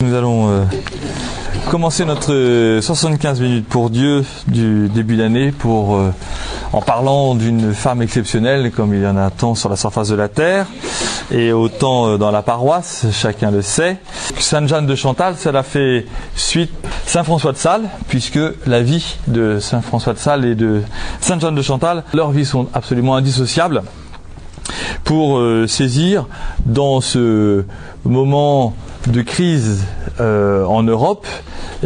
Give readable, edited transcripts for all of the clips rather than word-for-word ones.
Nous allons commencer notre 75 minutes pour Dieu du début d'année en parlant d'une femme exceptionnelle comme il y en a tant sur la surface de la terre et autant dans la paroisse, chacun le sait. Sainte Jeanne de Chantal, cela fait suite Saint François de Sales, puisque la vie de Saint François de Sales et de Sainte Jeanne de Chantal, leurs vies sont absolument indissociables pour saisir dans ce moment de crise en Europe,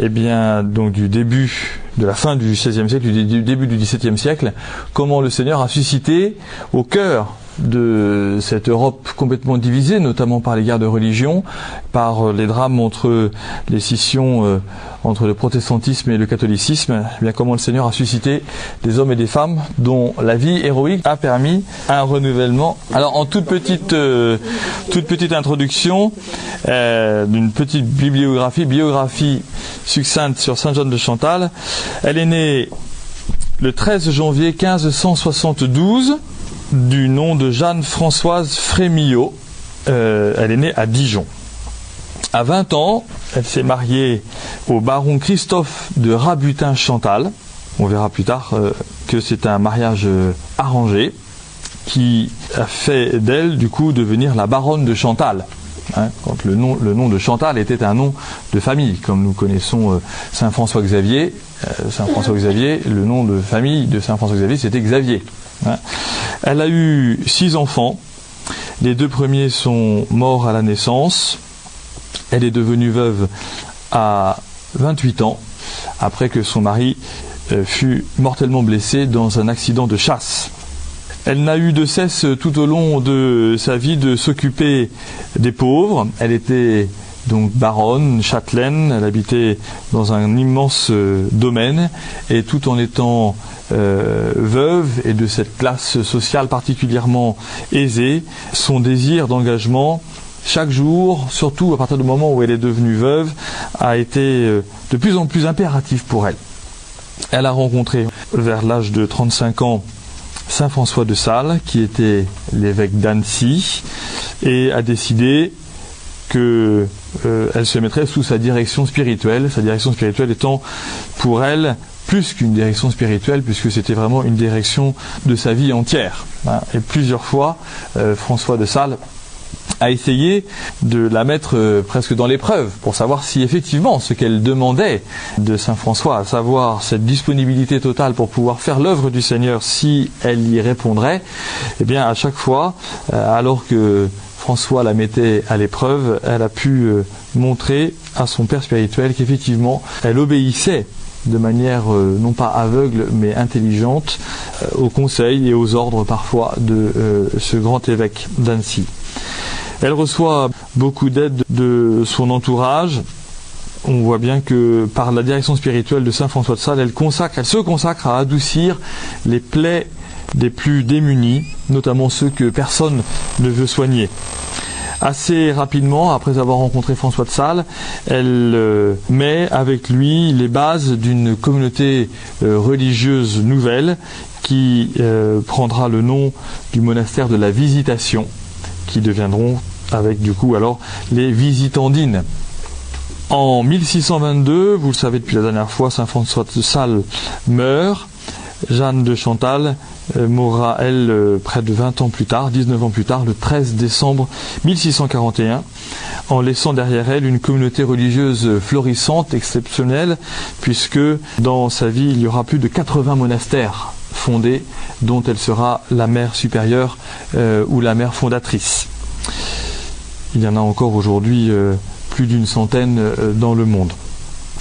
eh bien, donc du début de la fin du XVIe siècle, du début du XVIIe siècle, comment le Seigneur a suscité au cœur de cette Europe complètement divisée, notamment par les guerres de religion, par les drames entre les scissions entre le protestantisme et le catholicisme, eh bien comment le Seigneur a suscité des hommes et des femmes dont la vie héroïque a permis un renouvellement. Alors en toute petite introduction d'une petite biographie succincte sur Sainte Jeanne de Chantal. Elle est née le 13 janvier 1572 du nom de Jeanne-Françoise Frémillot. Elle est née à Dijon. À 20 ans, elle s'est mariée au baron Christophe de Rabutin-Chantal. On verra plus tard que c'est un mariage arrangé qui a fait d'elle, du coup, devenir la baronne de Chantal. Quand le nom de Chantal était un nom de famille, comme nous connaissons Saint François Xavier. Saint François Xavier, le nom de famille de Saint François Xavier, c'était Xavier. Elle a eu 6 enfants. Les 2 premiers sont morts à la naissance. Elle est devenue veuve à 28 ans, après que son mari fut mortellement blessé dans un accident de chasse. Elle n'a eu de cesse tout au long de sa vie de s'occuper des pauvres. Elle était donc baronne, châtelaine, elle habitait dans un immense domaine, et tout en étant veuve et de cette classe sociale particulièrement aisée, son désir d'engagement chaque jour, surtout à partir du moment où elle est devenue veuve, a été de plus en plus impératif pour elle. Elle a rencontré vers l'âge de 35 ans Saint François de Sales, qui était l'évêque d'Annecy, et a décidé qu'elle se mettrait sous sa direction spirituelle étant pour elle plus qu'une direction spirituelle, puisque c'était vraiment une direction de sa vie entière. Et plusieurs fois, François de Sales a essayé de la mettre presque dans l'épreuve pour savoir si effectivement ce qu'elle demandait de Saint François, à savoir cette disponibilité totale pour pouvoir faire l'œuvre du Seigneur, si elle y répondrait, eh bien à chaque fois, alors que François la mettait à l'épreuve, elle a pu montrer à son père spirituel qu'effectivement elle obéissait de manière non pas aveugle mais intelligente aux conseils et aux ordres parfois de ce grand évêque d'Annecy. Elle reçoit beaucoup d'aide de son entourage. On voit bien que par la direction spirituelle de Saint François de Sales, elle se consacre à adoucir les plaies des plus démunis, notamment ceux que personne ne veut soigner. Assez rapidement, après avoir rencontré François de Sales, elle met avec lui les bases d'une communauté religieuse nouvelle qui prendra le nom du monastère de la Visitation, qui deviendront avec du coup alors les Visitandines. En 1622, vous le savez depuis la dernière fois, Saint François de Sales meurt. Jeanne de Chantal mourra, elle, près de 20 ans plus tard, 19 ans plus tard, le 13 décembre 1641, en laissant derrière elle une communauté religieuse florissante, exceptionnelle, puisque dans sa vie, il y aura plus de 80 monastères fondés, dont elle sera la mère supérieure ou la mère fondatrice. Il y en a encore aujourd'hui plus d'une centaine dans le monde.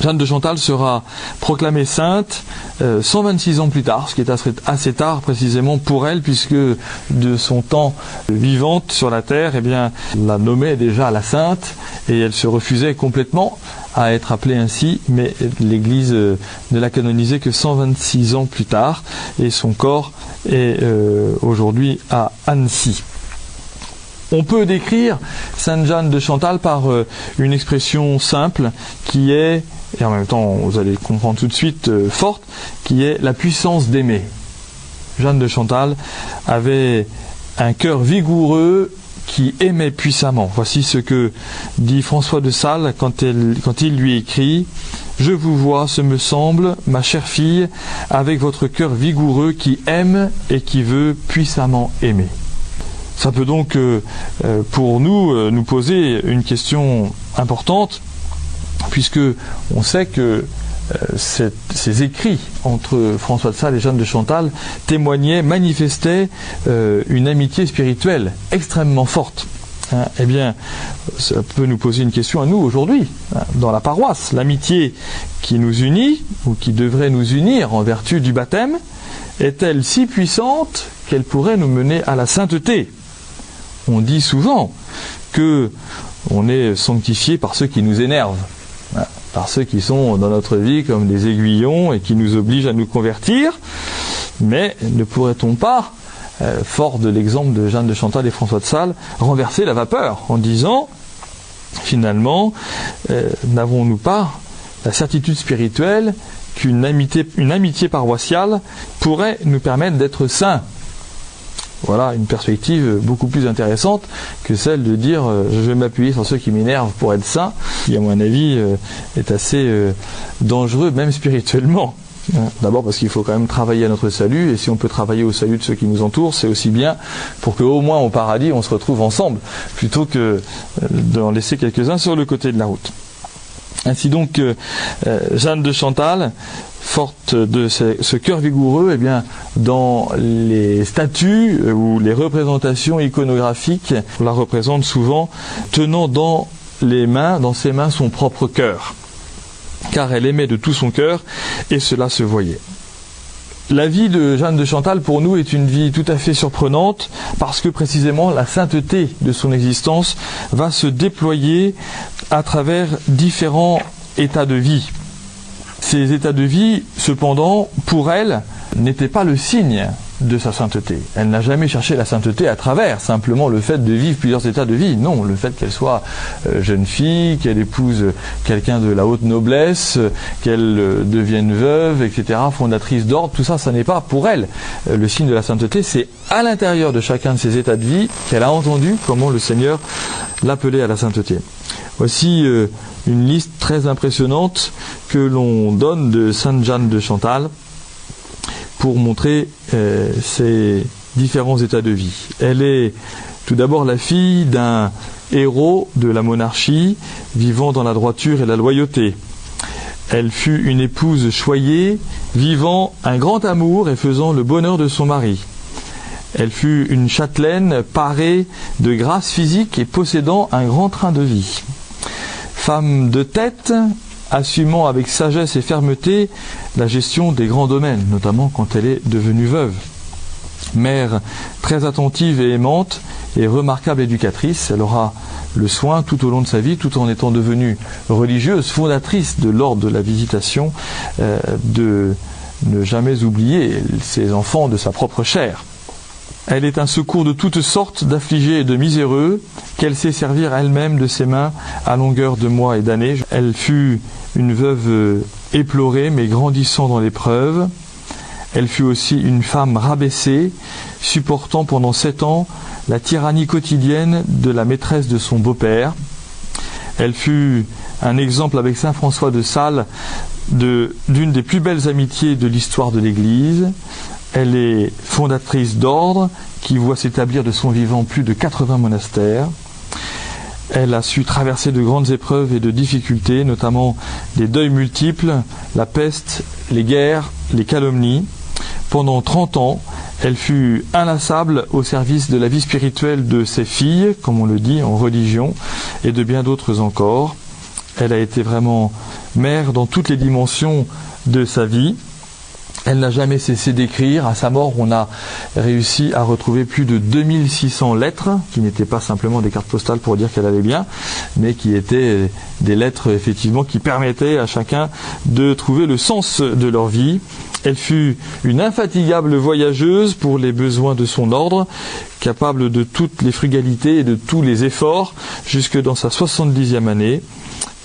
Jeanne de Chantal sera proclamée sainte 126 ans plus tard, ce qui est assez tard précisément pour elle, puisque de son temps vivante sur la terre, eh bien, on la nommait déjà la sainte, et elle se refusait complètement à être appelée ainsi, mais l'Église ne l'a canonisée que 126 ans plus tard, et son corps est aujourd'hui à Annecy. On peut décrire Sainte Jeanne de Chantal par une expression simple qui est, et en même temps vous allez comprendre tout de suite, forte, qui est la puissance d'aimer. Jeanne de Chantal avait un cœur vigoureux qui aimait puissamment. Voici ce que dit François de Sales quand il lui écrit « Je vous vois, ce me semble, ma chère fille, avec votre cœur vigoureux qui aime et qui veut puissamment aimer. » Ça peut donc, pour nous, nous poser une question importante, puisque on sait que ces écrits entre François de Sales et Jeanne de Chantal témoignaient, manifestaient une amitié spirituelle extrêmement forte. Eh bien, ça peut nous poser une question à nous aujourd'hui, dans la paroisse. L'amitié qui nous unit, ou qui devrait nous unir en vertu du baptême, est-elle si puissante qu'elle pourrait nous mener à la sainteté? On dit souvent que on est sanctifié par ceux qui nous énervent, par ceux qui sont dans notre vie comme des aiguillons et qui nous obligent à nous convertir. Mais ne pourrait-on pas, fort de l'exemple de Jeanne de Chantal et François de Sales, renverser la vapeur en disant, finalement, n'avons-nous pas la certitude spirituelle qu'une amitié paroissiale pourrait nous permettre d'être saints? Voilà une perspective beaucoup plus intéressante que celle de dire je vais m'appuyer sur ceux qui m'énervent pour être saint, qui à mon avis est assez dangereux même spirituellement. D'abord parce qu'il faut quand même travailler à notre salut, et si on peut travailler au salut de ceux qui nous entourent, c'est aussi bien pour qu'au moins au paradis on se retrouve ensemble, plutôt que d'en laisser quelques-uns sur le côté de la route. Ainsi donc, Jeanne de Chantal, forte de ce cœur vigoureux, eh bien, dans les statues ou les représentations iconographiques, on la représente souvent tenant dans ses mains son propre cœur, car elle aimait de tout son cœur, et cela se voyait. La vie de Jeanne de Chantal, pour nous, est une vie tout à fait surprenante, parce que précisément la sainteté de son existence va se déployer à travers différents états de vie. Ces états de vie, cependant, pour elle, n'étaient pas le signe de sa sainteté. Elle n'a jamais cherché la sainteté à travers simplement le fait de vivre plusieurs états de vie. Non, le fait qu'elle soit jeune fille, qu'elle épouse quelqu'un de la haute noblesse, qu'elle devienne veuve, etc., fondatrice d'ordre, tout ça, ça n'est pas pour elle le signe de la sainteté. C'est à l'intérieur de chacun de ces états de vie qu'elle a entendu comment le Seigneur l'appelait à la sainteté. Voici une liste très impressionnante que l'on donne de Sainte Jeanne de Chantal pour montrer ces différents états de vie. Elle est tout d'abord la fille d'un héros de la monarchie, vivant dans la droiture et la loyauté. Elle fut une épouse choyée, vivant un grand amour et faisant le bonheur de son mari. Elle fut une châtelaine parée de grâce physique et possédant un grand train de vie. Femme de tête, assumant avec sagesse et fermeté la gestion des grands domaines, notamment quand elle est devenue veuve. Mère très attentive et aimante et remarquable éducatrice, elle aura le soin tout au long de sa vie, tout en étant devenue religieuse, fondatrice de l'ordre de la Visitation, de ne jamais oublier ses enfants de sa propre chair. Elle est un secours de toutes sortes d'affligés et de miséreux, qu'elle sait servir elle-même de ses mains à longueur de mois et d'années. Elle fut une veuve éplorée, mais grandissant dans l'épreuve. Elle fut aussi une femme rabaissée, supportant pendant 7 ans la tyrannie quotidienne de la maîtresse de son beau-père. Elle fut un exemple avec saint François de Sales d'une des plus belles amitiés de l'histoire de l'Église. Elle est fondatrice d'ordre qui voit s'établir de son vivant plus de 80 monastères. Elle a su traverser de grandes épreuves et de difficultés, notamment des deuils multiples, la peste, les guerres, les calomnies. Pendant 30 ans, elle fut inlassable au service de la vie spirituelle de ses filles, comme on le dit, en religion, et de bien d'autres encore. Elle a été vraiment mère dans toutes les dimensions de sa vie. Elle n'a jamais cessé d'écrire. À sa mort, on a réussi à retrouver plus de 2600 lettres, qui n'étaient pas simplement des cartes postales pour dire qu'elle allait bien, mais qui étaient des lettres, effectivement, qui permettaient à chacun de trouver le sens de leur vie. Elle fut une infatigable voyageuse pour les besoins de son ordre, capable de toutes les frugalités et de tous les efforts, jusque dans sa 70e année.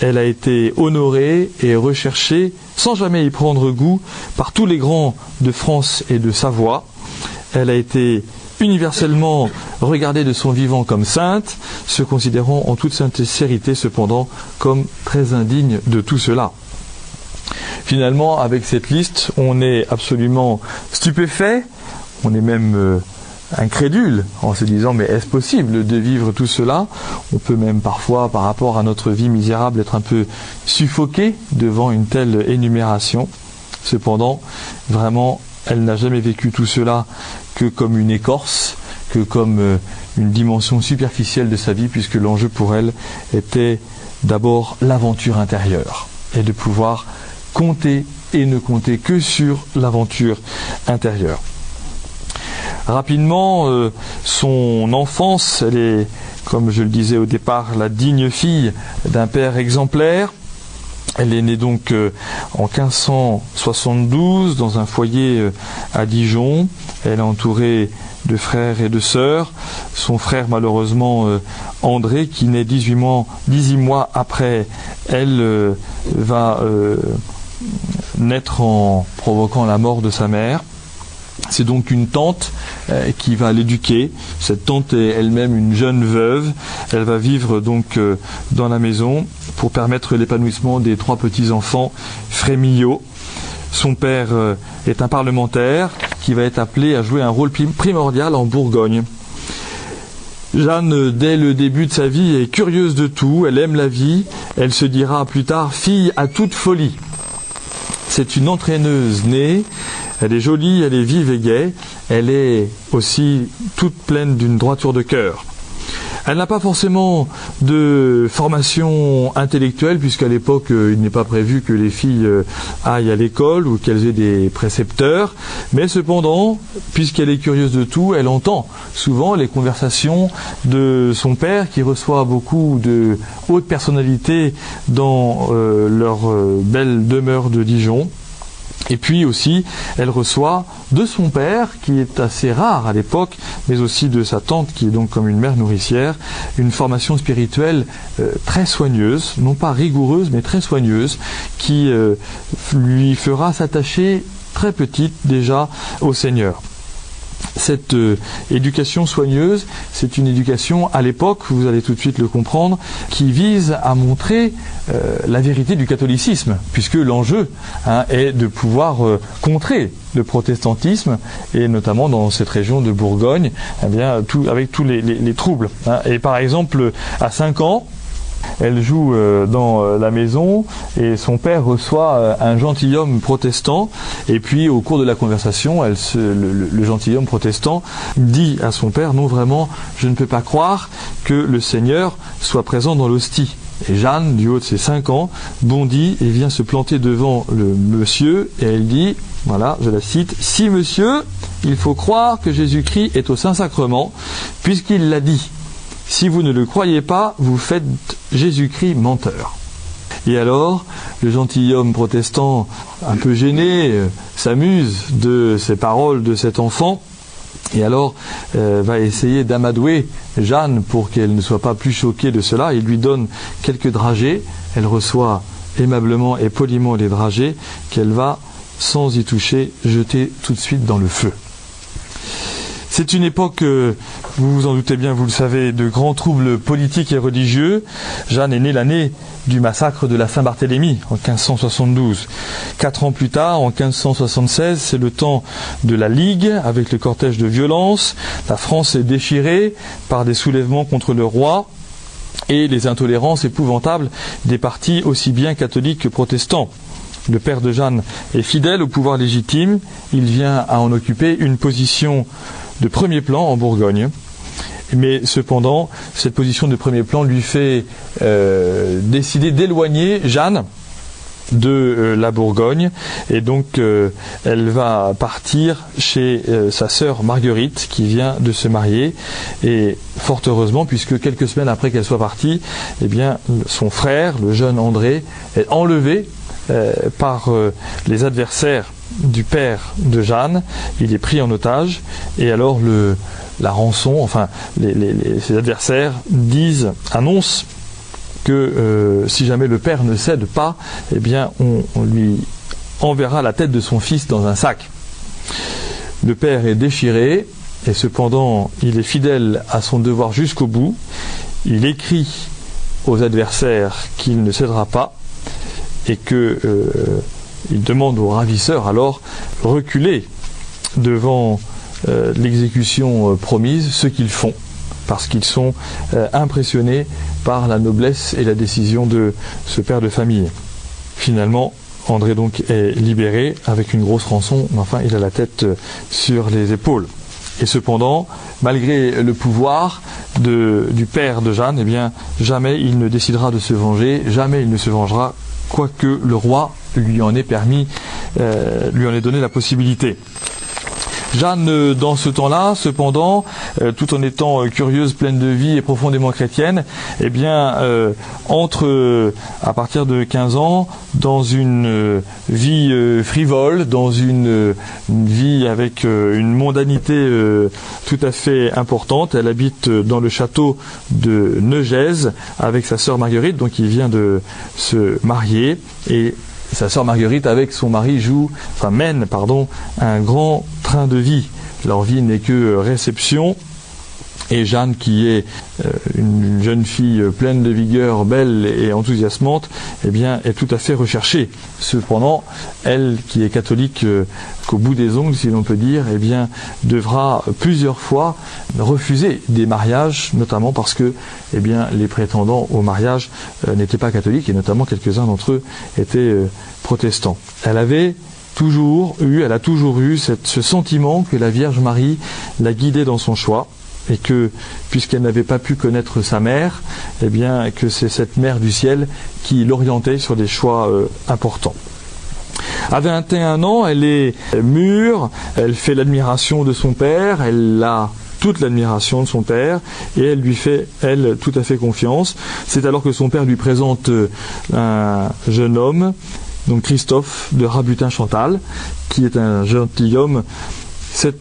Elle a été honorée et recherchée, sans jamais y prendre goût, par tous les grands de France et de Savoie. Elle a été universellement regardée de son vivant comme sainte, se considérant en toute sincérité cependant comme très indigne de tout cela. Finalement, avec cette liste, on est absolument stupéfait, on est même incrédule en se disant mais est-ce possible de vivre tout cela? On peut même parfois, par rapport à notre vie misérable, être un peu suffoqué devant une telle énumération. Cependant, vraiment, elle n'a jamais vécu tout cela que comme une écorce, que comme une dimension superficielle de sa vie, puisque l'enjeu pour elle était d'abord l'aventure intérieure et de pouvoir compter et ne compter que sur l'aventure intérieure. Rapidement, son enfance, elle est, comme je le disais au départ, la digne fille d'un père exemplaire. Elle est née donc en 1572 dans un foyer à Dijon. Elle est entourée de frères et de sœurs. Son frère, malheureusement, André, qui naît 18 mois après elle, va naître en provoquant la mort de sa mère. C'est donc une tante qui va l'éduquer. Cette tante est elle-même une jeune veuve. Elle va vivre donc dans la maison pour permettre l'épanouissement des 3 petits-enfants frémillots. Son père est un parlementaire qui va être appelé à jouer un rôle primordial en Bourgogne. Jeanne, dès le début de sa vie, est curieuse de tout. Elle aime la vie. Elle se dira plus tard « fille à toute folie ». C'est une entraîneuse née. Elle est jolie, elle est vive et gaie. Elle est aussi toute pleine d'une droiture de cœur. Elle n'a pas forcément de formation intellectuelle, puisqu'à l'époque, il n'est pas prévu que les filles aillent à l'école ou qu'elles aient des précepteurs. Mais cependant, puisqu'elle est curieuse de tout, elle entend souvent les conversations de son père, qui reçoit beaucoup de hautes personnalités dans leur belle demeure de Dijon. Et puis aussi, elle reçoit de son père, qui est assez rare à l'époque, mais aussi de sa tante, qui est donc comme une mère nourricière, une formation spirituelle très soigneuse, non pas rigoureuse, mais très soigneuse, qui lui fera s'attacher très petite déjà au Seigneur. Cette éducation soigneuse, c'est une éducation à l'époque, vous allez tout de suite le comprendre, qui vise à montrer la vérité du catholicisme, puisque l'enjeu est de pouvoir contrer le protestantisme, et notamment dans cette région de Bourgogne, avec tous les troubles. Et par exemple, à 5 ans, elle joue dans la maison et son père reçoit un gentilhomme protestant, et puis au cours de la conversation, le gentilhomme protestant dit à son père « Non, vraiment, je ne peux pas croire que le Seigneur soit présent dans l'hostie ». Et Jeanne, du haut de ses 5 ans, bondit et vient se planter devant le monsieur, et elle dit, voilà, je la cite, « Si monsieur, il faut croire que Jésus-Christ est au Saint-Sacrement, puisqu'il l'a dit. Si vous ne le croyez pas, vous faites Jésus-Christ menteur. » Et alors, le gentilhomme protestant, un peu gêné, s'amuse de ces paroles de cet enfant, et alors va essayer d'amadouer Jeanne pour qu'elle ne soit pas plus choquée de cela. Il lui donne quelques dragées, elle reçoit aimablement et poliment les dragées, qu'elle va, sans y toucher, jeter tout de suite dans le feu. C'est une époque, vous vous en doutez bien, vous le savez, de grands troubles politiques et religieux. Jeanne est née l'année du massacre de la Saint-Barthélemy en 1572. 4 ans plus tard, en 1576, c'est le temps de la Ligue avec le cortège de violence. La France est déchirée par des soulèvements contre le roi et les intolérances épouvantables des partis aussi bien catholiques que protestants. Le père de Jeanne est fidèle au pouvoir légitime. Il vient à en occuper une position de premier plan en Bourgogne. Mais cependant, cette position de premier plan lui fait décider d'éloigner Jeanne de la Bourgogne, et donc elle va partir chez sa sœur Marguerite qui vient de se marier, et fort heureusement, puisque quelques semaines après qu'elle soit partie, eh bien son frère, le jeune André, est enlevé par les adversaires du père de Jeanne. Il est pris en otage, et alors la rançon, enfin ses adversaires annoncent que si jamais le père ne cède pas, eh bien on lui enverra la tête de son fils dans un sac. Le père est déchiré, et cependant il est fidèle à son devoir jusqu'au bout. Il écrit aux adversaires qu'il ne cédera pas et que il demande aux ravisseurs alors reculer devant l'exécution promise, ce qu'ils font parce qu'ils sont impressionnés par la noblesse et la décision de ce père de famille. Finalement, André donc est libéré avec une grosse rançon, mais enfin il a la tête sur les épaules. Et cependant, malgré le pouvoir du père de Jeanne, eh bien, jamais il ne décidera de se venger, jamais il ne se vengera, quoique le roi lui en ait permis, lui en ait donné la possibilité. Jeanne, dans ce temps-là, cependant, tout en étant curieuse, pleine de vie et profondément chrétienne, eh bien, entre à partir de 15 ans dans une vie frivole, dans une vie avec une mondanité tout à fait importante. Elle habite dans le château de Negèse avec sa sœur Marguerite, donc il vient de se marier, et sa sœur Marguerite, avec son mari, mène un grand train de vie. Leur vie n'est que réception. Et Jeanne, qui est une jeune fille pleine de vigueur, belle et enthousiasmante, eh bien, est tout à fait recherchée. Cependant, elle, qui est catholique qu'au bout des ongles, si l'on peut dire, eh bien, devra plusieurs fois refuser des mariages, notamment parce que, eh bien, les prétendants au mariage n'étaient pas catholiques, et notamment quelques-uns d'entre eux étaient protestants. Elle a toujours eu ce sentiment que la Vierge Marie l'a guidée dans son choix, et que, puisqu'elle n'avait pas pu connaître sa mère, eh bien, que c'est cette mère du ciel qui l'orientait sur des choix importants. À 21 ans, elle est mûre, elle fait l'admiration de son père, elle a toute l'admiration de son père, et elle lui fait, elle, tout à fait confiance. C'est alors que son père lui présente un jeune homme, donc Christophe de Rabutin-Chantal, qui est un gentilhomme 7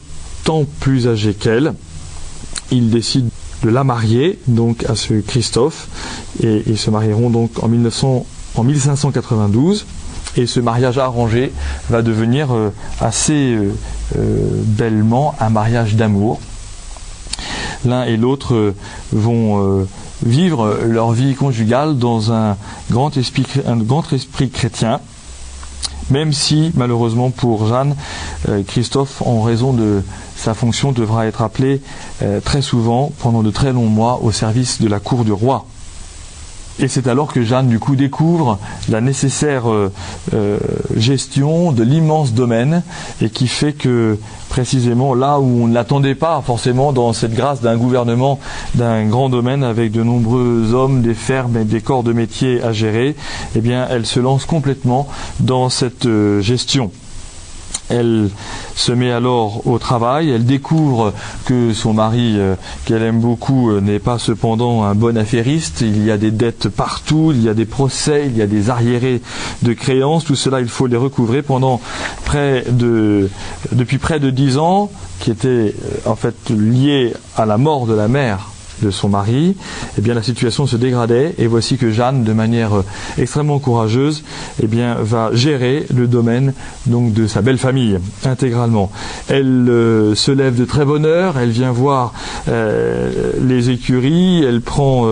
ans plus âgé qu'elle. Il décide de la marier donc à ce Christophe, et ils se marieront donc en 1592, et ce mariage arrangé va devenir assez bellement un mariage d'amour. L'un et l'autre vont vivre leur vie conjugale dans un grand esprit chrétien, même si malheureusement pour Jeanne, Christophe, en raison de sa fonction, devra être appelé très souvent, pendant de très longs mois, au service de la cour du roi. Et c'est alors que Jeanne, du coup, découvre la nécessaire gestion de l'immense domaine, et qui fait que, précisément, là où on ne l'attendait pas forcément, dans cette grâce d'un gouvernement, d'un grand domaine avec de nombreux hommes, des fermes et des corps de métier à gérer, eh bien, elle se lance complètement dans cette gestion. Elle se met alors au travail, elle découvre que son mari, qu'elle aime beaucoup, n'est pas cependant un bon affairiste. Il y a des dettes partout, il y a des procès, il y a des arriérés de créances. Tout cela, il faut les recouvrer depuis près de 10 ans, qui étaient en fait liés à la mort de la mère de son mari. Eh bien, la situation se dégradait, et voici que Jeanne, de manière extrêmement courageuse, eh bien, va gérer le domaine donc de sa belle famille intégralement. Elle se lève de très bonne heure, elle vient voir les écuries, elle prend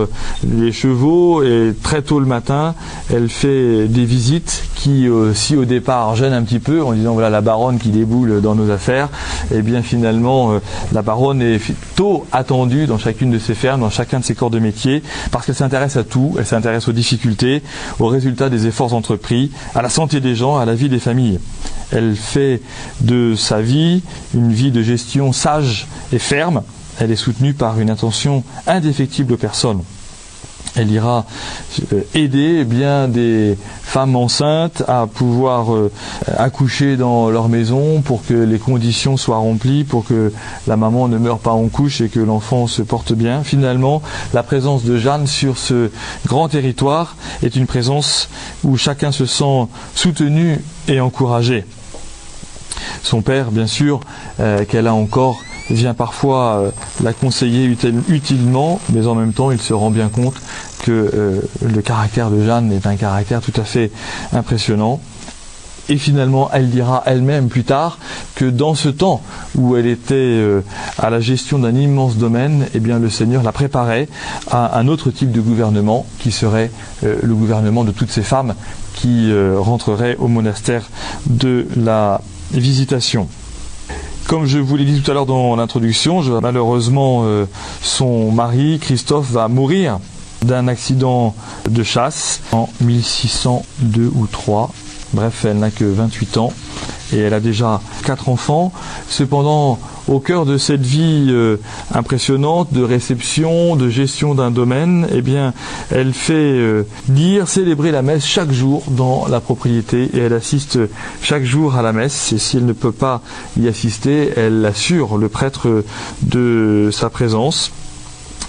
les chevaux, et très tôt le matin, elle fait des visites qui, si au départ gênent un petit peu en disant voilà la baronne qui déboule dans nos affaires, eh bien finalement la baronne est tôt attendue dans chacune de ses fermes, dans chacun de ses corps de métier, parce qu'elle s'intéresse à tout, elle s'intéresse aux difficultés, aux résultats des efforts entrepris, à la santé des gens, à la vie des familles. Elle fait de sa vie une vie de gestion sage et ferme. Elle est soutenue par une attention indéfectible aux personnes. Elle ira aider bien des femmes enceintes à pouvoir accoucher dans leur maison, pour que les conditions soient remplies, pour que la maman ne meure pas en couche et que l'enfant se porte bien. Finalement, la présence de Jeanne sur ce grand territoire est une présence où chacun se sent soutenu et encouragé. Son père, bien sûr, qu'elle a encore, vient parfois la conseiller utilement, mais en même temps il se rend bien compte que le caractère de Jeanne est un caractère tout à fait impressionnant. Et finalement, elle dira elle-même plus tard que dans ce temps où elle était à la gestion d'un immense domaine, eh bien le Seigneur la préparait à un autre type de gouvernement qui serait le gouvernement de toutes ces femmes qui rentreraient au monastère de la Visitation. Comme je vous l'ai dit tout à l'heure dans l'introduction, malheureusement son mari, Christophe, va mourir d'un accident de chasse en 1602 ou 3. Bref, elle n'a que 28 ans et elle a déjà 4 enfants. Cependant, au cœur de cette vie impressionnante de réception, de gestion d'un domaine, eh bien, elle fait célébrer la messe chaque jour dans la propriété et elle assiste chaque jour à la messe. Et si elle ne peut pas y assister, elle assure le prêtre de sa présence.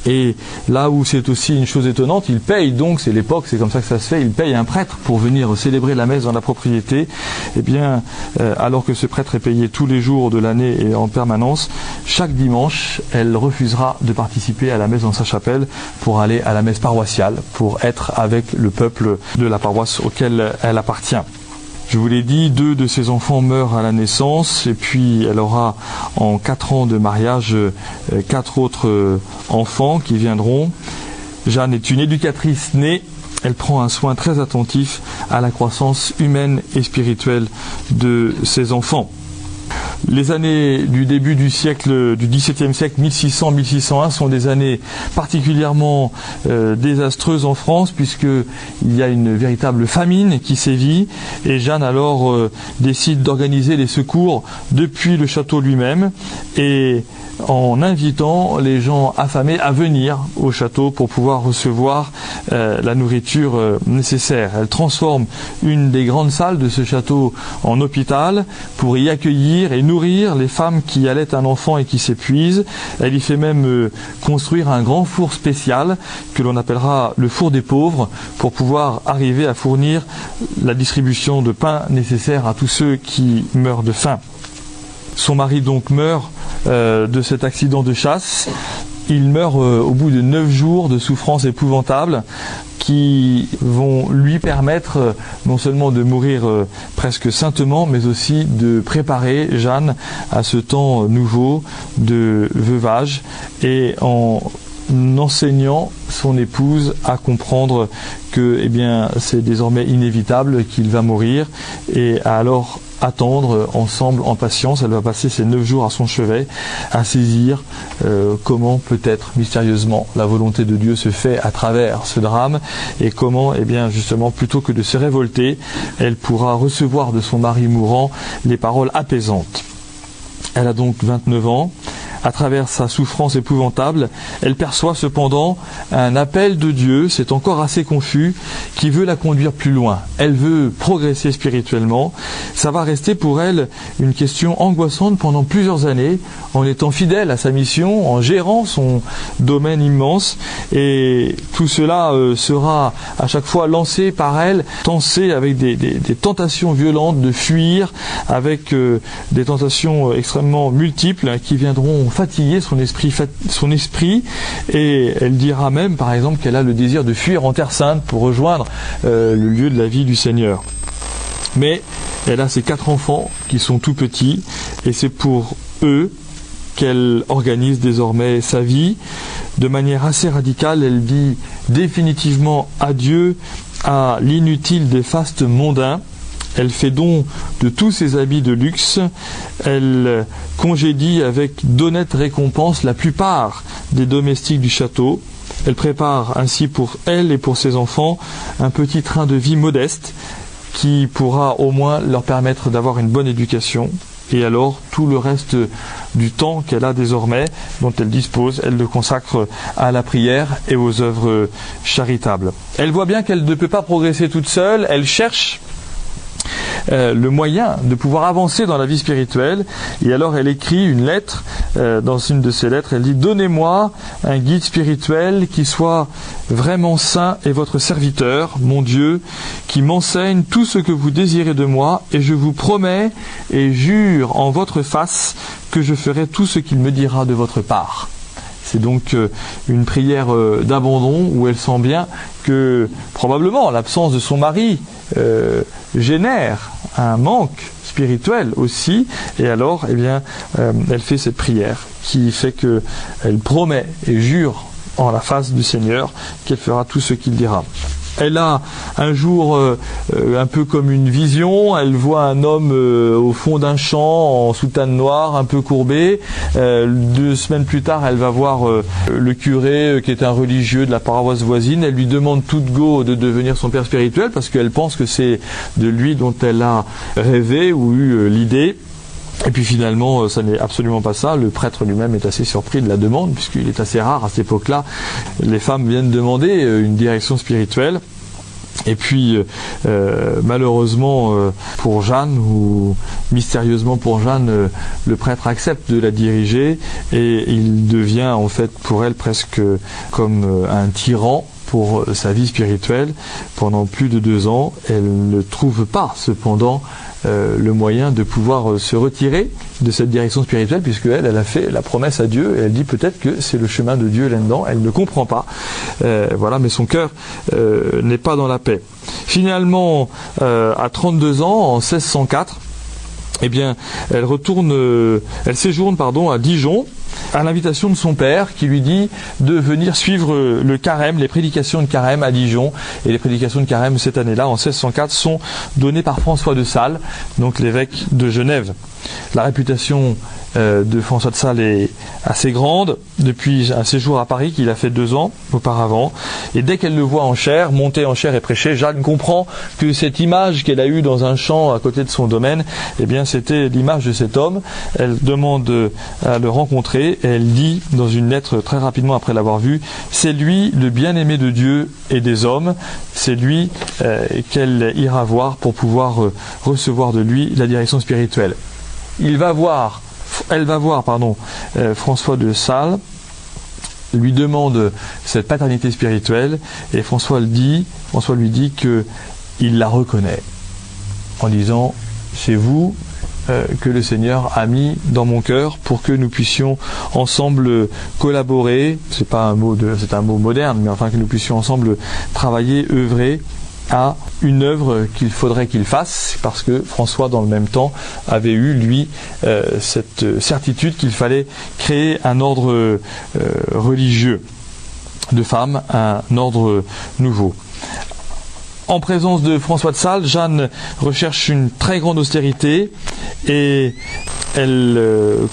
Et là où c'est aussi une chose étonnante, il paye donc, c'est l'époque, c'est comme ça que ça se fait, il paye un prêtre pour venir célébrer la messe dans la propriété. Eh bien, alors que ce prêtre est payé tous les jours de l'année et en permanence, chaque dimanche, elle refusera de participer à la messe dans sa chapelle pour aller à la messe paroissiale, pour être avec le peuple de la paroisse auquel elle appartient. Je vous l'ai dit, 2 de ses enfants meurent à la naissance et puis elle aura en 4 ans de mariage 4 autres enfants qui viendront. Jeanne est une éducatrice née. Elle prend un soin très attentif à la croissance humaine et spirituelle de ses enfants. Les années du début du siècle, du XVIIe siècle, 1600-1601, sont des années particulièrement désastreuses en France, puisqu'il y a une véritable famine qui sévit, et Jeanne alors décide d'organiser les secours depuis le château lui-même, et en invitant les gens affamés à venir au château pour pouvoir recevoir la nourriture nécessaire. Elle transforme une des grandes salles de ce château en hôpital pour y accueillir et nourrir les femmes qui allaitent un enfant et qui s'épuisent. Elle y fait même construire un grand four spécial que l'on appellera le four des pauvres pour pouvoir arriver à fournir la distribution de pain nécessaire à tous ceux qui meurent de faim. Son mari donc meurt de cet accident de chasse. Il meurt au bout de 9 jours de souffrances épouvantables qui vont lui permettre non seulement de mourir presque saintement, mais aussi de préparer Jeanne à ce temps nouveau de veuvage et en enseignant son épouse à comprendre que c'est désormais inévitable qu'il va mourir et à alors attendre ensemble en patience. Elle va passer ces 9 jours à son chevet à saisir comment peut-être mystérieusement la volonté de Dieu se fait à travers ce drame et comment justement plutôt que de se révolter, elle pourra recevoir de son mari mourant les paroles apaisantes. Elle a donc 29 ans. À travers sa souffrance épouvantable, elle perçoit cependant un appel de Dieu, c'est encore assez confus, qui veut la conduire plus loin. Elle veut progresser spirituellement. Ça va rester pour elle une question angoissante pendant plusieurs années, en étant fidèle à sa mission, en gérant son domaine immense. Et tout cela sera à chaque fois lancé par elle, tensé avec des tentations violentes de fuir, avec des tentations extrêmement multiples qui viendront fatiguer son esprit, et elle dira même par exemple qu'elle a le désir de fuir en Terre Sainte pour rejoindre le lieu de la vie du Seigneur. Mais elle a ses 4 enfants qui sont tout petits et c'est pour eux qu'elle organise désormais sa vie. De manière assez radicale, elle dit définitivement adieu à l'inutile des fastes mondains. Elle fait don de tous ses habits de luxe. Elle congédie avec d'honnêtes récompenses la plupart des domestiques du château. Elle prépare ainsi pour elle et pour ses enfants un petit train de vie modeste qui pourra au moins leur permettre d'avoir une bonne éducation. Et alors, tout le reste du temps qu'elle a désormais, dont elle dispose, elle le consacre à la prière et aux œuvres charitables. Elle voit bien qu'elle ne peut pas progresser toute seule. Elle cherche le moyen de pouvoir avancer dans la vie spirituelle, et alors elle écrit une lettre. Dans une de ses lettres, elle dit: donnez-moi un guide spirituel qui soit vraiment saint et votre serviteur, mon Dieu, qui m'enseigne tout ce que vous désirez de moi, et je vous promets et jure en votre face que je ferai tout ce qu'il me dira de votre part. C'est donc une prière d'abandon où elle sent bien que probablement l'absence de son mari génère un manque spirituel aussi, et alors elle fait cette prière qui fait qu'elle promet et jure en la face du Seigneur qu'elle fera tout ce qu'il dira. Elle a un jour un peu comme une vision, elle voit un homme au fond d'un champ en soutane noire, un peu courbé. 2 semaines plus tard, elle va voir le curé qui est un religieux de la paroisse voisine. Elle lui demande toute go de devenir son père spirituel parce qu'elle pense que c'est de lui dont elle a rêvé ou eu l'idée. Et puis finalement, ça n'est absolument pas ça. Le prêtre lui-même est assez surpris de la demande, puisqu'il est assez rare à cette époque-là. Les femmes viennent demander une direction spirituelle. Et puis, malheureusement pour Jeanne, ou mystérieusement pour Jeanne, le prêtre accepte de la diriger, et il devient en fait pour elle presque comme un tyran pour sa vie spirituelle. Pendant plus de 2 ans, elle ne trouve pas cependant le moyen de pouvoir se retirer de cette direction spirituelle, puisque elle a fait la promesse à Dieu, et elle dit peut-être que c'est le chemin de Dieu là-dedans. Elle ne comprend pas, mais son cœur n'est pas dans la paix. Finalement, à 32 ans, en 1604, elle séjourne à Dijon, à l'invitation de son père qui lui dit de venir suivre le carême, les prédications de carême à Dijon. Et les prédications de carême cette année-là, en 1604, sont données par François de Sales, donc l'évêque de Genève. La réputation de François de Sales est assez grande depuis un séjour à Paris qu'il a fait 2 ans auparavant, et dès qu'elle le voit en chair, monter en chair et prêcher, Jeanne comprend que cette image qu'elle a eue dans un champ à côté de son domaine, c'était l'image de cet homme. Elle demande à le rencontrer, et elle dit dans une lettre très rapidement après l'avoir vu: c'est lui le bien-aimé de Dieu et des hommes, c'est lui qu'elle ira voir pour pouvoir recevoir de lui la direction spirituelle. Elle va voir François de Sales, lui demande cette paternité spirituelle, et François lui dit qu'il la reconnaît en disant: c'est vous que le Seigneur a mis dans mon cœur pour que nous puissions ensemble collaborer. C'est un mot moderne, mais enfin que nous puissions ensemble travailler, œuvrer à une œuvre qu'il faudrait qu'il fasse, parce que François, dans le même temps, avait eu, lui, cette certitude qu'il fallait créer un ordre religieux de femmes, un ordre nouveau. En présence de François de Sales, Jeanne recherche une très grande austérité, et elle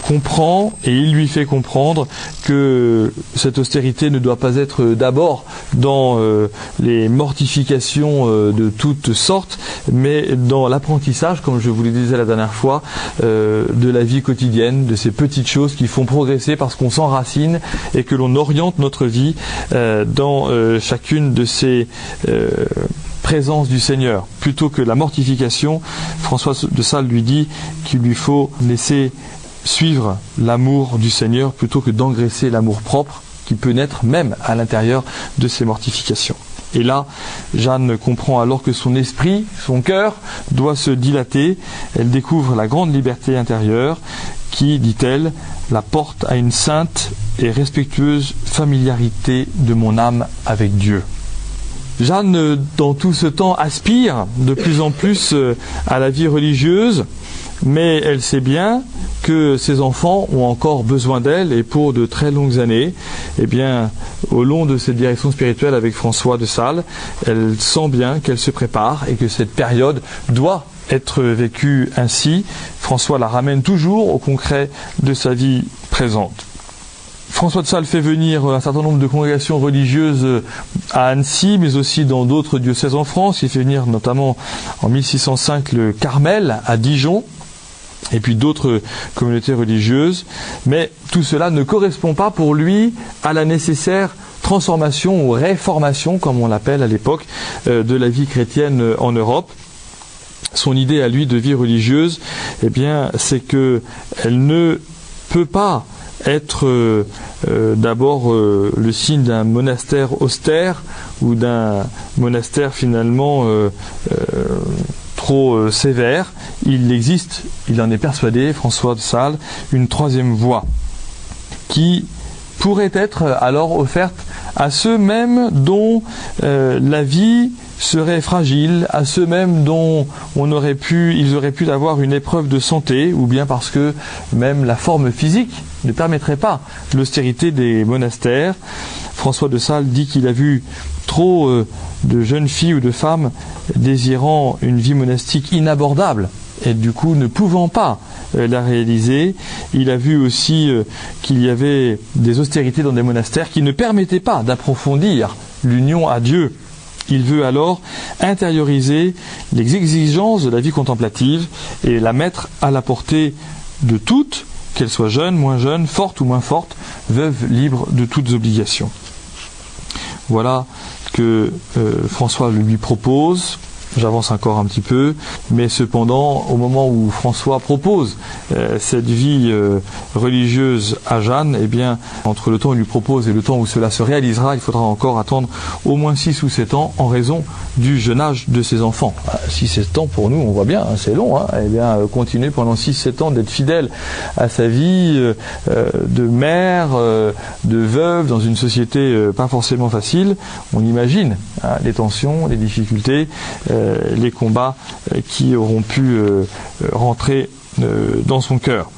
comprend, et il lui fait comprendre que cette austérité ne doit pas être d'abord dans les mortifications de toutes sortes, mais dans l'apprentissage, comme je vous le disais la dernière fois, de la vie quotidienne, de ces petites choses qui font progresser parce qu'on s'enracine et que l'on oriente notre vie dans chacune de ces présence du Seigneur. Plutôt que la mortification, François de Sales lui dit qu'il lui faut laisser suivre l'amour du Seigneur plutôt que d'engraisser l'amour propre qui peut naître même à l'intérieur de ces mortifications. Et là, Jeanne comprend alors que son esprit, son cœur, doit se dilater. Elle découvre la grande liberté intérieure qui, dit-elle, la porte à une sainte et respectueuse familiarité de mon âme avec Dieu. Jeanne, dans tout ce temps, aspire de plus en plus à la vie religieuse, mais elle sait bien que ses enfants ont encore besoin d'elle, et pour de très longues années, au long de cette direction spirituelle avec François de Sales, elle sent bien qu'elle se prépare et que cette période doit être vécue ainsi. François la ramène toujours au concret de sa vie présente. François de Sales fait venir un certain nombre de congrégations religieuses à Annecy, mais aussi dans d'autres diocèses en France. Il fait venir notamment en 1605 le Carmel à Dijon, et puis d'autres communautés religieuses. Mais tout cela ne correspond pas pour lui à la nécessaire transformation ou réformation, comme on l'appelle à l'époque, de la vie chrétienne en Europe. Son idée à lui de vie religieuse, c'est qu'elle ne peut pas être d'abord le signe d'un monastère austère ou d'un monastère finalement trop sévère. Il existe, il en est persuadé, François de Sales, une troisième voie qui pourrait être alors offerte à ceux mêmes dont la vie serait fragile, à ceux mêmes dont ils auraient pu avoir une épreuve de santé, ou bien parce que même la forme physique ne permettrait pas l'austérité des monastères. François de Sales dit qu'il a vu trop de jeunes filles ou de femmes désirant une vie monastique inabordable et du coup ne pouvant pas la réaliser. Il a vu aussi qu'il y avait des austérités dans des monastères qui ne permettaient pas d'approfondir l'union à Dieu. Il veut alors intérioriser les exigences de la vie contemplative et la mettre à la portée de toutes, qu'elles soient jeunes, moins jeunes, fortes ou moins fortes, veuves libres de toutes obligations. Voilà que François lui propose. J'avance encore un petit peu, mais cependant, au moment où François propose cette vie religieuse à Jeanne, eh bien, entre le temps où il lui propose et le temps où cela se réalisera, il faudra encore attendre au moins 6 ou 7 ans en raison du jeune âge de ses enfants. 6-7 ans pour nous, on voit bien, hein, c'est long. Hein, eh bien, continuer pendant 6-7 ans d'être fidèle à sa vie de mère, de veuve, dans une société pas forcément facile, on imagine hein, les tensions, les difficultés, les combats qui auront pu rentrer dans son cœur.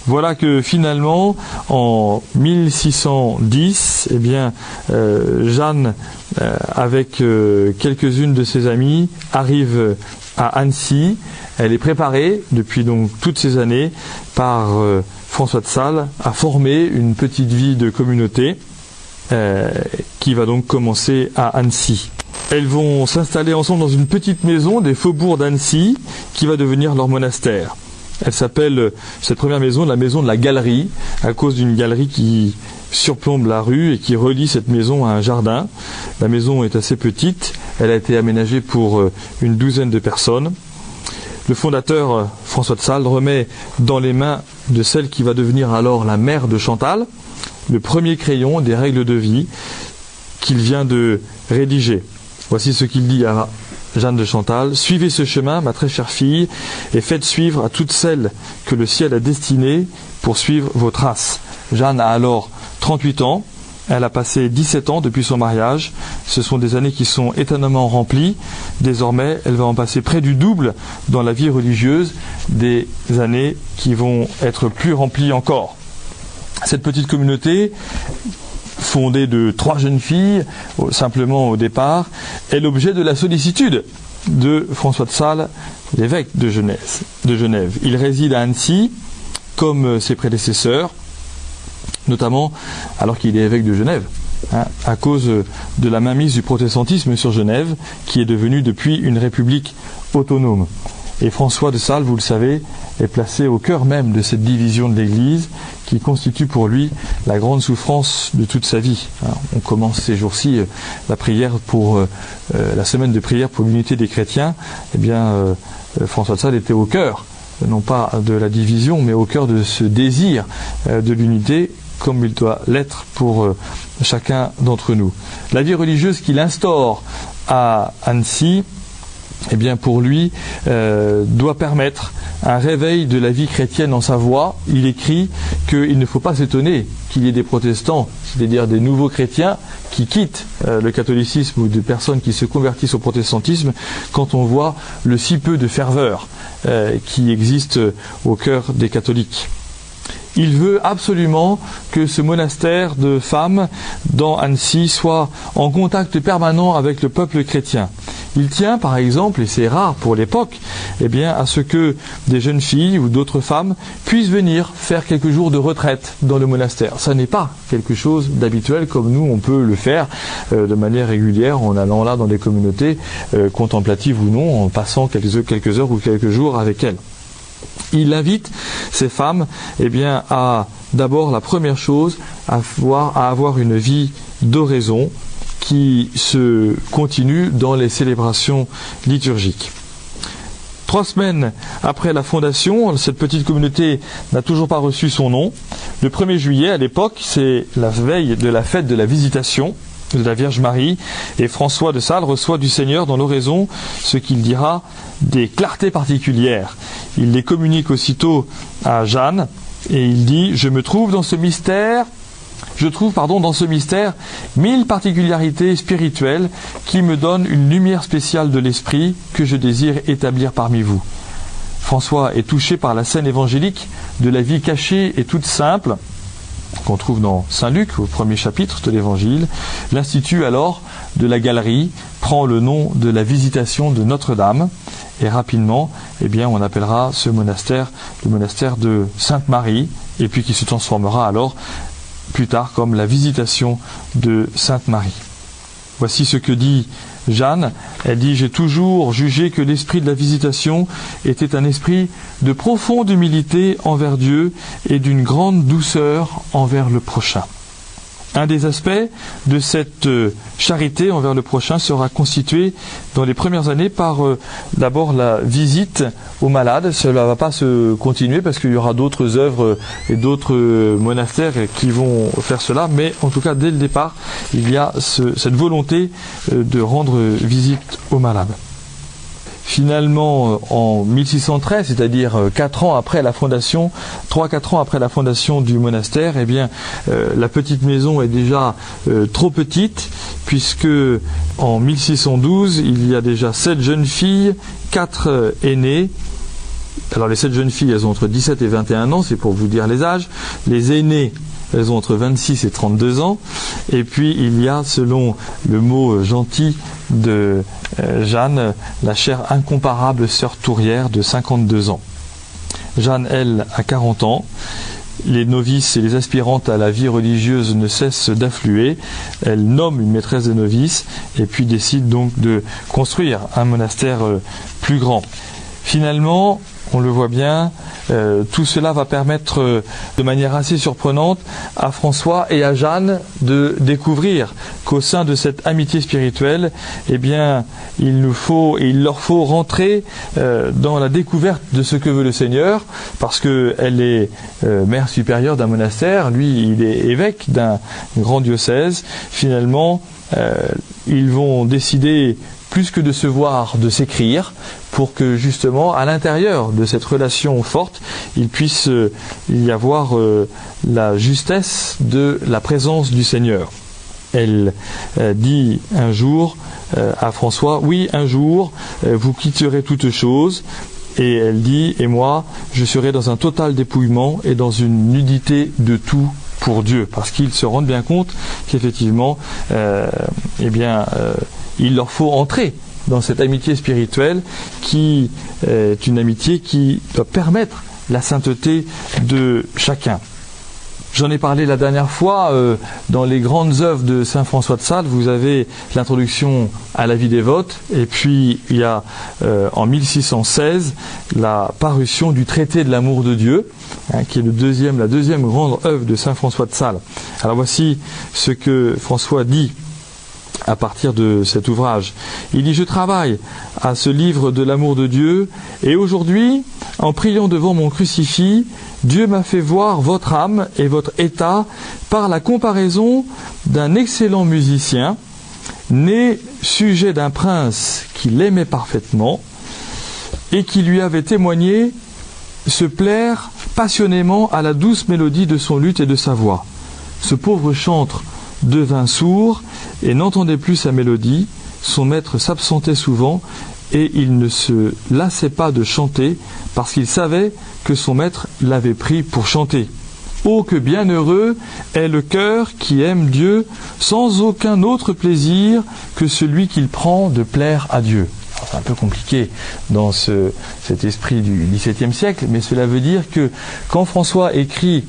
Voilà que finalement, en 1610, eh bien, Jeanne, avec quelques-unes de ses amies, arrive à Annecy. Elle est préparée depuis donc toutes ces années par François de Sales à former une petite vie de communauté qui va donc commencer à Annecy. Elles vont s'installer ensemble dans une petite maison des faubourgs d'Annecy qui va devenir leur monastère. Elle s'appelle, cette première maison, la maison de la galerie, à cause d'une galerie qui surplombe la rue et qui relie cette maison à un jardin. La maison est assez petite, elle a été aménagée pour une douzaine de personnes. Le fondateur, François de Sales, remet dans les mains de celle qui va devenir alors la mère de Chantal, le premier crayon des règles de vie qu'il vient de rédiger. Voici ce qu'il dit à Jeanne de Chantal. « Suivez ce chemin, ma très chère fille, et faites suivre à toutes celles que le ciel a destinées pour suivre vos traces. » Jeanne a alors 38 ans. Elle a passé 17 ans depuis son mariage. Ce sont des années qui sont étonnamment remplies. Désormais, elle va en passer près du double dans la vie religieuse, des années qui vont être plus remplies encore. Cette petite communauté, fondée de 3 jeunes filles, simplement au départ, est l'objet de la sollicitude de François de Sales, l'évêque de Genève. Il réside à Annecy, comme ses prédécesseurs, notamment alors qu'il est évêque de Genève, à cause de la mainmise du protestantisme sur Genève, qui est devenue depuis une république autonome. Et François de Sales, vous le savez, est placé au cœur même de cette division de l'Église qui constitue pour lui la grande souffrance de toute sa vie. On commence ces jours-ci la prière pour la semaine de prière pour l'unité des chrétiens. Eh bien, François de Sales était au cœur, non pas de la division, mais au cœur de ce désir de l'unité, comme il doit l'être pour chacun d'entre nous. La vie religieuse qu'il instaure à Annecy, eh bien pour lui, doit permettre un réveil de la vie chrétienne en Savoie. Il écrit qu'il ne faut pas s'étonner qu'il y ait des protestants, c'est-à-dire des nouveaux chrétiens, qui quittent le catholicisme ou des personnes qui se convertissent au protestantisme quand on voit le si peu de ferveur qui existe au cœur des catholiques. Il veut absolument que ce monastère de femmes dans Annecy soit en contact permanent avec le peuple chrétien. Il tient par exemple, et c'est rare pour l'époque, eh bien, à ce que des jeunes filles ou d'autres femmes puissent venir faire quelques jours de retraite dans le monastère. Ça n'est pas quelque chose d'habituel comme nous on peut le faire de manière régulière en allant là dans des communautés contemplatives ou non, en passant quelques heures ou quelques jours avec elles. Il invite ces femmes eh bien, à d'abord la première chose, à avoir une vie d'oraison qui se continue dans les célébrations liturgiques. 3 semaines après la fondation, cette petite communauté n'a toujours pas reçu son nom. Le 1er juillet, à l'époque, c'est la veille de la fête de la Visitation de la Vierge Marie, et François de Sales reçoit du Seigneur dans l'oraison ce qu'il dira des clartés particulières. Il les communique aussitôt à Jeanne, Et il dit, je trouve dans ce mystère 1000 particularités spirituelles qui me donnent une lumière spéciale de l'esprit que je désire établir parmi vous. François est touché par la scène évangélique de la vie cachée et toute simple qu'on trouve dans Saint Luc au premier chapitre de l'évangile. L'Institut alors de la galerie prend le nom de la Visitation de Notre-Dame et rapidement on appellera ce monastère le monastère de Sainte-Marie et puis qui se transformera alors plus tard comme la Visitation de Sainte-Marie. Voici ce que dit Jeanne. Elle dit « J'ai toujours jugé que l'esprit de la Visitation était un esprit de profonde humilité envers Dieu et d'une grande douceur envers le prochain. » Un des aspects de cette charité envers le prochain sera constitué dans les premières années par d'abord la visite aux malades. Cela ne va pas se continuer parce qu'il y aura d'autres œuvres et d'autres monastères qui vont faire cela, mais en tout cas dès le départ, il y a cette volonté de rendre visite aux malades. Finalement, en 1613, c'est-à-dire 3-4 ans après la fondation du monastère, la petite maison est déjà trop petite, puisque en 1612, il y a déjà 7 jeunes filles, 4 aînées. Alors les 7 jeunes filles, elles ont entre 17 et 21 ans, c'est pour vous dire les âges. Les aînées, elles ont entre 26 et 32 ans. Et puis il y a, selon le mot gentil de Jeanne, la chère incomparable sœur Tourière de 52 ans. Jeanne, elle, a 40 ans. Les novices et les aspirantes à la vie religieuse ne cessent d'affluer. Elle nomme une maîtresse des novices et puis décide donc de construire un monastère plus grand. Finalement, on le voit bien, tout cela va permettre de manière assez surprenante à François et à Jeanne de découvrir qu'au sein de cette amitié spirituelle, il leur faut rentrer dans la découverte de ce que veut le Seigneur, parce qu'elle est mère supérieure d'un monastère, lui il est évêque d'un grand diocèse. Finalement, ils vont décider plus que de se voir, de s'écrire, pour que justement, à l'intérieur de cette relation forte, il puisse y avoir la justesse de la présence du Seigneur. Elle dit un jour à François, « Oui, un jour, vous quitterez toutes choses. » Et elle dit, « Et moi, je serai dans un total dépouillement et dans une nudité de tout pour Dieu. » Parce qu'ils se rendent bien compte qu'effectivement, il leur faut entrer dans cette amitié spirituelle qui est une amitié qui doit permettre la sainteté de chacun. J'en ai parlé la dernière fois, dans les grandes œuvres de saint François de Sales, vous avez l'introduction à la vie dévote, et puis il y a en 1616 la parution du traité de l'amour de Dieu, qui est la deuxième grande œuvre de saint François de Sales. Alors voici ce que François dit à partir de cet ouvrage. Il dit « Je travaille à ce livre de l'amour de Dieu, et aujourd'hui, en priant devant mon crucifix, Dieu m'a fait voir votre âme et votre état par la comparaison d'un excellent musicien, né sujet d'un prince qui l'aimait parfaitement, et qui lui avait témoigné se plaire passionnément à la douce mélodie de son luth et de sa voix. Ce pauvre chantre devint sourd et n'entendait plus sa mélodie. Son maître s'absentait souvent et il ne se lassait pas de chanter parce qu'il savait que son maître l'avait pris pour chanter. Oh, que bienheureux est le cœur qui aime Dieu sans aucun autre plaisir que celui qu'il prend de plaire à Dieu. Alors, c'est un peu compliqué dans cet esprit du XVIIe siècle, mais cela veut dire que quand François écrit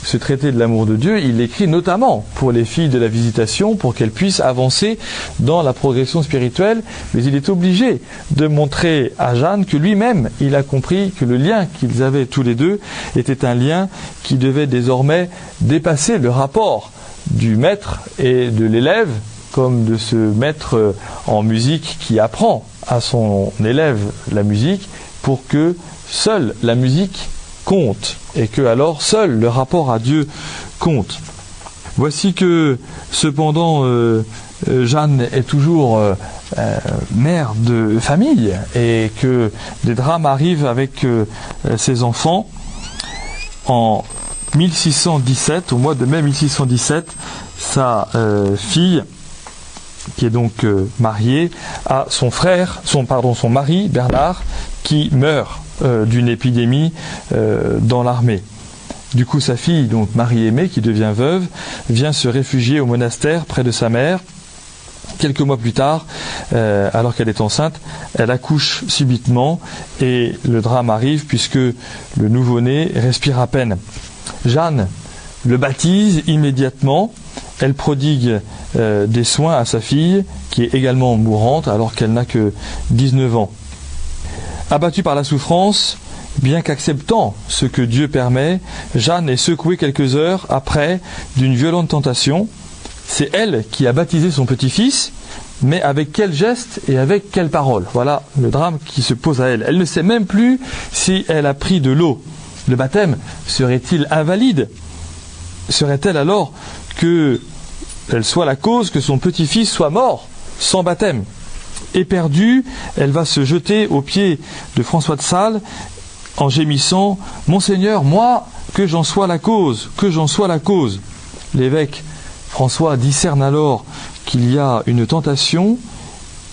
ce traité de l'amour de Dieu, il l'écrit notamment pour les filles de la Visitation, pour qu'elles puissent avancer dans la progression spirituelle, mais il est obligé de montrer à Jeanne que lui-même, il a compris que le lien qu'ils avaient tous les deux était un lien qui devait désormais dépasser le rapport du maître et de l'élève, comme de ce maître en musique qui apprend à son élève la musique, pour que seule la musique compte, et que alors seul le rapport à Dieu compte. Voici que cependant Jeanne est toujours mère de famille et que des drames arrivent avec ses enfants. en 1617, au mois de mai 1617, sa fille, qui est donc mariée, à son mari Bernard, qui meurt d'une épidémie dans l'armée. Du coup, sa fille, donc Marie-Aimée, qui devient veuve, vient se réfugier au monastère près de sa mère. Quelques mois plus tard, alors qu'elle est enceinte, elle accouche subitement et le drame arrive puisque le nouveau-né respire à peine. Jeanne le baptise immédiatement. Elle prodigue des soins à sa fille, qui est également mourante alors qu'elle n'a que 19 ans. Abattue par la souffrance, bien qu'acceptant ce que Dieu permet, Jeanne est secouée quelques heures après d'une violente tentation. C'est elle qui a baptisé son petit-fils, mais avec quel geste et avec quelle parole? Voilà le drame qui se pose à elle. Elle ne sait même plus si elle a pris de l'eau. Le baptême serait-il invalide? Serait-elle alors qu'elle soit la cause que son petit-fils soit mort sans baptême? Éperdue, elle va se jeter aux pieds de François de Sales en gémissant « Monseigneur, moi, que j'en sois la cause, que j'en sois la cause ». L'évêque François discerne alors qu'il y a une tentation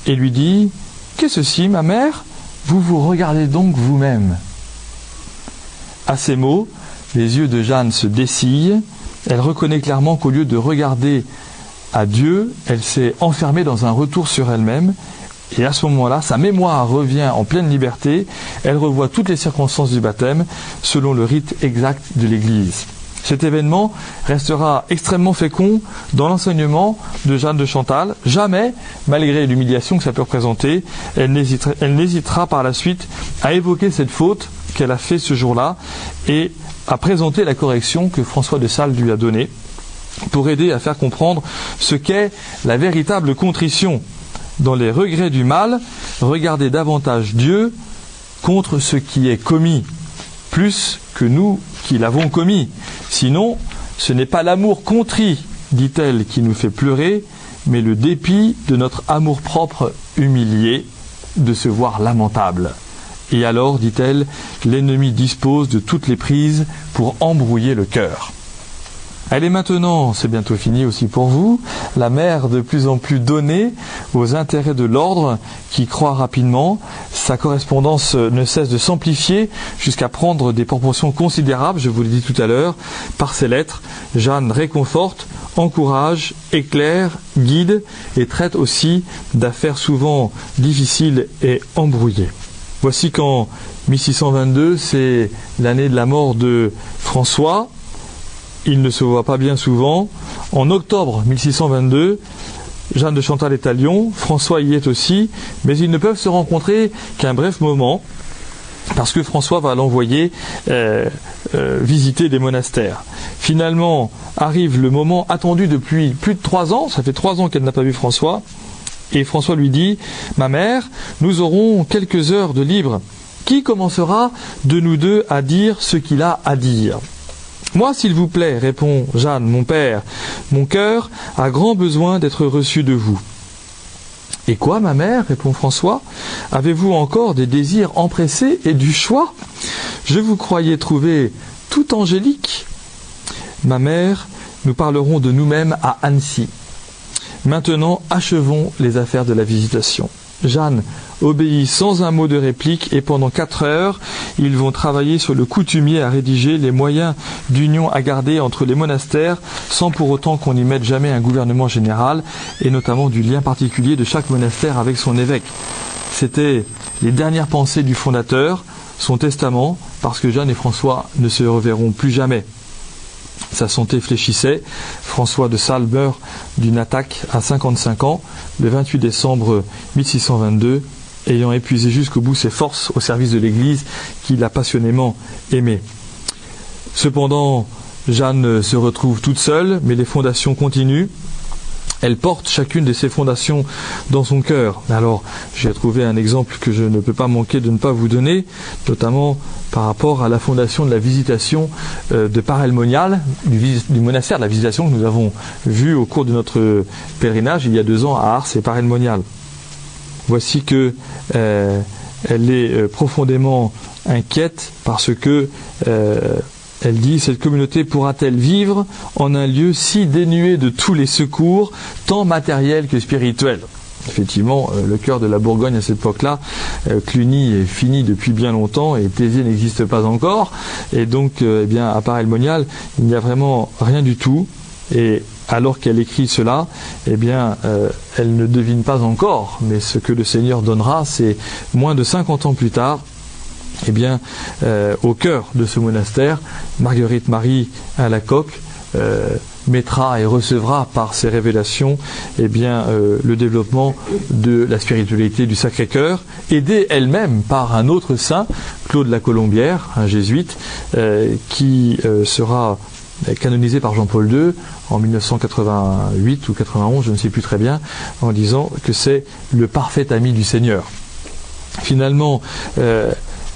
et lui dit « Qu'est-ce ceci, ma mère? Vous vous regardez donc vous-même ». À ces mots, les yeux de Jeanne se dessillent. Elle reconnaît clairement qu'au lieu de regarder à Dieu, elle s'est enfermée dans un retour sur elle-même. Et à ce moment-là, sa mémoire revient en pleine liberté. Elle revoit toutes les circonstances du baptême selon le rite exact de l'Église. Cet événement restera extrêmement fécond dans l'enseignement de Jeanne de Chantal. Jamais, malgré l'humiliation que ça peut représenter, elle n'hésitera par la suite à évoquer cette faute qu'elle a fait ce jour-là et à présenter la correction que François de Sales lui a donnée pour aider à faire comprendre ce qu'est la véritable contrition. Dans les regrets du mal, regardez davantage Dieu contre ce qui est commis, plus que nous qui l'avons commis. Sinon, ce n'est pas l'amour contrit, dit-elle, qui nous fait pleurer, mais le dépit de notre amour-propre humilié, de se voir lamentable. Et alors, dit-elle, l'ennemi dispose de toutes les prises pour embrouiller le cœur. Elle est maintenant, c'est bientôt fini aussi pour vous, la mère de plus en plus donnée aux intérêts de l'ordre qui croît rapidement. Sa correspondance ne cesse de s'amplifier jusqu'à prendre des proportions considérables, je vous l'ai dit tout à l'heure. Par ses lettres, Jeanne réconforte, encourage, éclaire, guide et traite aussi d'affaires souvent difficiles et embrouillées. Voici qu'en 1622, c'est l'année de la mort de François. Il ne se voit pas bien souvent. En octobre 1622, Jeanne de Chantal est à Lyon, François y est aussi, mais ils ne peuvent se rencontrer qu'un bref moment, parce que François va l'envoyer visiter des monastères. Finalement, arrive le moment attendu depuis plus de 3 ans, ça fait 3 ans qu'elle n'a pas vu François, et François lui dit « Ma mère, nous aurons quelques heures de libre. Qui commencera de nous deux à dire ce qu'il a à dire ?» « Moi, s'il vous plaît, répond Jeanne, mon père, mon cœur a grand besoin d'être reçu de vous. » « Et quoi, ma mère, répond François, avez-vous encore des désirs empressés et du choix? Je vous croyais trouver tout angélique. Ma mère, nous parlerons de nous-mêmes à Annecy. Maintenant, achevons les affaires de la visitation. Jeanne obéit sans un mot de réplique et pendant 4 heures, ils vont travailler sur le coutumier à rédiger les moyens d'union à garder entre les monastères sans pour autant qu'on n'y mette jamais un gouvernement général et notamment du lien particulier de chaque monastère avec son évêque. C'était les dernières pensées du fondateur, son testament, parce que Jeanne et François ne se reverront plus jamais. Sa santé fléchissait. François de Sales meurt d'une attaque à 55 ans, le 28 décembre 1622, ayant épuisé jusqu'au bout ses forces au service de l'Église qu'il a passionnément aimée. Cependant, Jeanne se retrouve toute seule, mais les fondations continuent. Elle porte chacune de ces fondations dans son cœur. Alors, j'ai trouvé un exemple que je ne peux pas manquer de ne pas vous donner, notamment par rapport à la fondation de la Visitation de Paray-le-Monial, du monastère de la Visitation que nous avons vu au cours de notre pèlerinage il y a 2 ans à Ars et Paray-le-Monial. Voici que elle est profondément inquiète parce que Elle dit, cette communauté pourra-t-elle vivre en un lieu si dénué de tous les secours, tant matériels que spirituels? Effectivement, le cœur de la Bourgogne à cette époque-là, Cluny est fini depuis bien longtemps et Thésée n'existe pas encore. Et donc, à Paray-le-Monial, il n'y a vraiment rien du tout. Et alors qu'elle écrit cela, elle ne devine pas encore. Mais ce que le Seigneur donnera, c'est moins de 50 ans plus tard, au cœur de ce monastère, Marguerite Marie Alacoque mettra et recevra par ses révélations le développement de la spiritualité du Sacré-Cœur, aidée elle-même par un autre saint, Claude la Colombière, un jésuite, qui sera canonisé par Jean-Paul II en 1988 ou 91, je ne sais plus très bien, en disant que c'est le parfait ami du Seigneur. Finalement,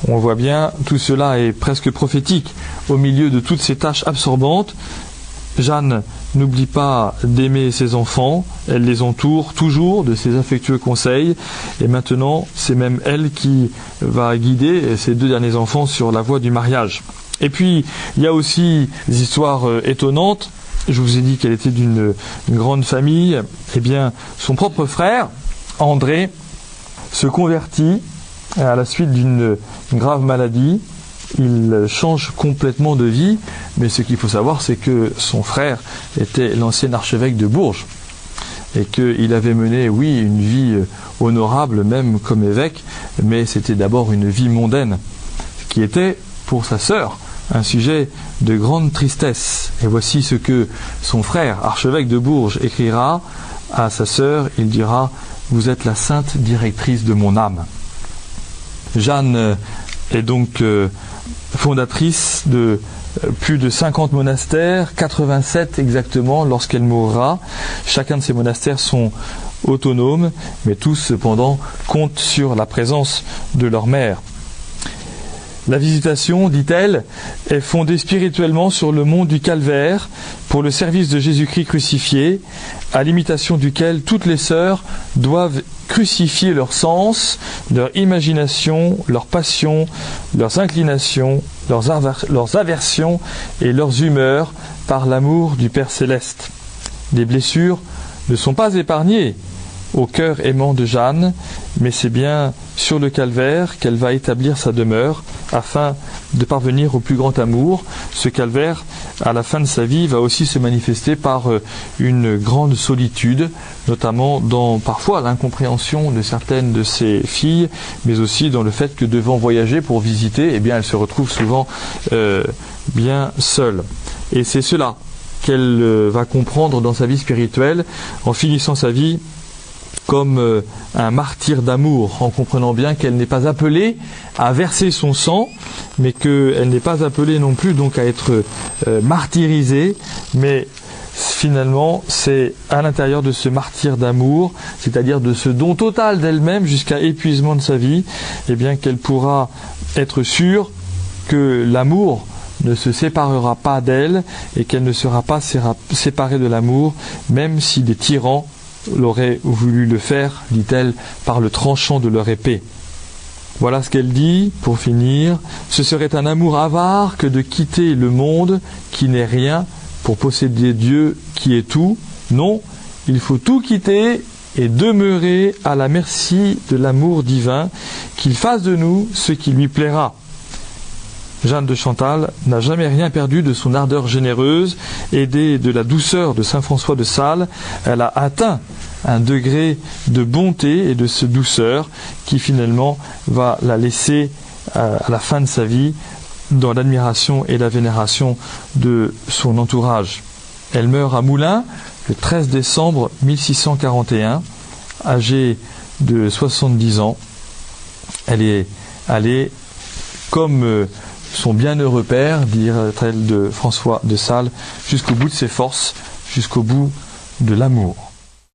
on voit bien, tout cela est presque prophétique. Au milieu de toutes ces tâches absorbantes, Jeanne n'oublie pas d'aimer ses enfants, elle les entoure toujours de ses affectueux conseils, et maintenant c'est même elle qui va guider ses 2 derniers enfants sur la voie du mariage. Et puis il y a aussi des histoires étonnantes. Je vous ai dit qu'elle était d'une grande famille. Son propre frère, André, se convertit à la suite d'une grave maladie. Il change complètement de vie, mais ce qu'il faut savoir, c'est que son frère était l'ancien archevêque de Bourges et qu'il avait mené, oui, une vie honorable, même comme évêque, mais c'était d'abord une vie mondaine, qui était, pour sa sœur, un sujet de grande tristesse. Et voici ce que son frère, archevêque de Bourges, écrira à sa sœur. Il dira « Vous êtes la sainte directrice de mon âme ». Jeanne est donc fondatrice de plus de 50 monastères, 87 exactement lorsqu'elle mourra. Chacun de ces monastères sont autonomes, mais tous cependant comptent sur la présence de leur mère. La visitation, dit-elle, est fondée spirituellement sur le mont du Calvaire pour le service de Jésus-Christ crucifié, à l'imitation duquel toutes les sœurs doivent crucifier leurs sens, leur imagination, leurs passions, leurs inclinations, leurs aversions et leurs humeurs par l'amour du Père Céleste. Les blessures ne sont pas épargnées au cœur aimant de Jeanne, mais c'est bien sur le calvaire qu'elle va établir sa demeure afin de parvenir au plus grand amour. Ce calvaire, à la fin de sa vie, va aussi se manifester par une grande solitude, notamment dans parfois l'incompréhension de certaines de ses filles, mais aussi dans le fait que devant voyager pour visiter, elle se retrouve souvent bien seule. Et c'est cela qu'elle va comprendre dans sa vie spirituelle, en finissant sa vie comme un martyr d'amour, en comprenant bien qu'elle n'est pas appelée à verser son sang, mais qu'elle n'est pas appelée non plus donc à être martyrisée, mais finalement c'est à l'intérieur de ce martyr d'amour, c'est-à-dire de ce don total d'elle-même jusqu'à épuisement de sa vie, qu'elle pourra être sûre que l'amour ne se séparera pas d'elle et qu'elle ne sera pas séparée de l'amour, même si des tyrans l'auraient voulu le faire, dit-elle, par le tranchant de leur épée. Voilà ce qu'elle dit, pour finir. Ce serait un amour avare que de quitter le monde qui n'est rien pour posséder Dieu qui est tout. Non, il faut tout quitter et demeurer à la merci de l'amour divin, qu'il fasse de nous ce qui lui plaira. Jeanne de Chantal n'a jamais rien perdu de son ardeur généreuse, aidée de la douceur de saint François de Sales. Elle a atteint un degré de bonté et de cette douceur qui finalement va la laisser à la fin de sa vie dans l'admiration et la vénération de son entourage. Elle meurt à Moulins le 13 décembre 1641, âgée de 70 ans. Elle est allée comme son bienheureux père, dirait-elle de François de Sales, jusqu'au bout de ses forces, jusqu'au bout de l'amour.